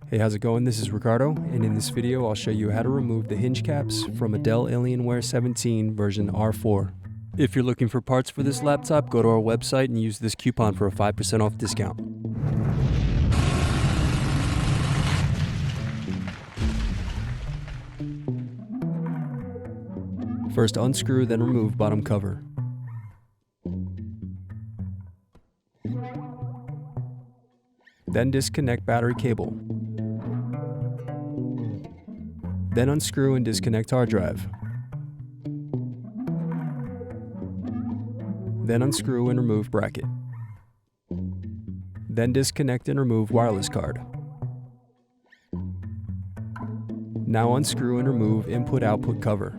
Hey, how's it going? This is Ricardo, and in this video I'll show you how to remove the hinge caps from a Dell Alienware 17 version R4. If you're looking for parts for this laptop, go to our website and use this coupon for a 5% off discount. First unscrew, then remove bottom cover. Then disconnect battery cable. Then unscrew and disconnect hard drive. Then unscrew and remove bracket. Then disconnect and remove wireless card. Now unscrew and remove input-output cover.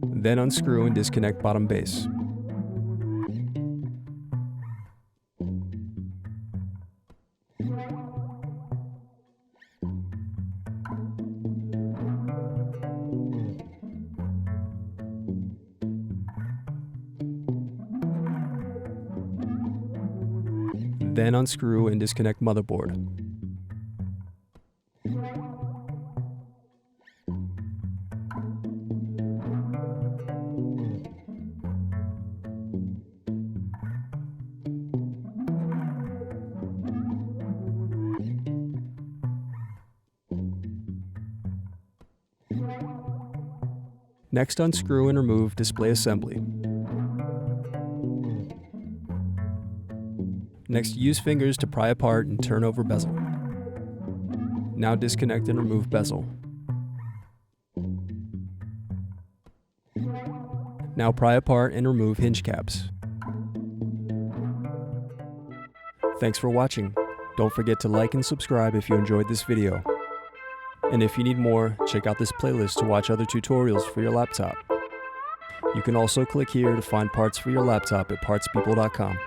Then unscrew and disconnect bottom base. Then unscrew and disconnect motherboard. Next, unscrew and remove display assembly. Next, use fingers to pry apart and turn over bezel. Now disconnect and remove bezel. Now pry apart and remove hinge caps. Thanks for watching. Don't forget to like and subscribe if you enjoyed this video. And if you need more, check out this playlist to watch other tutorials for your laptop. You can also click here to find parts for your laptop at partspeople.com.